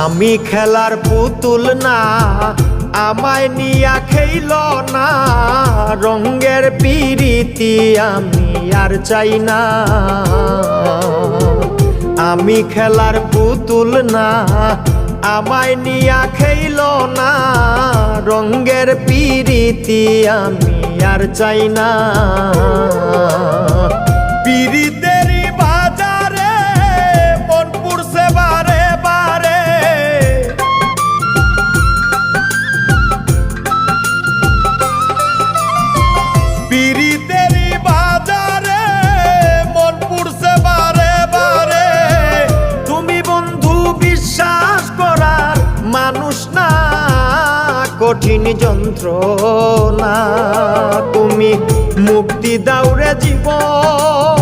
আমি খেলার পুতুল না, আমায় নিয়া খেইল না, রঙের পিরিতি আমি আর চাই না। আমি খেলার পুতুল না, আমায় নিয়া খেইল না, রঙের পিরিতি আমি আর চাই না। পিরিতেরই বাজারে মন পুরছে বারে বারে, পিরিতেরই বাজারে মন পুরছে বারে বারে। তুমি বন্ধু বিশ্বাস করার মানুষ না, কঠিন যন্ত্রণা। তুমি মুক্তি দাও রে জীবন,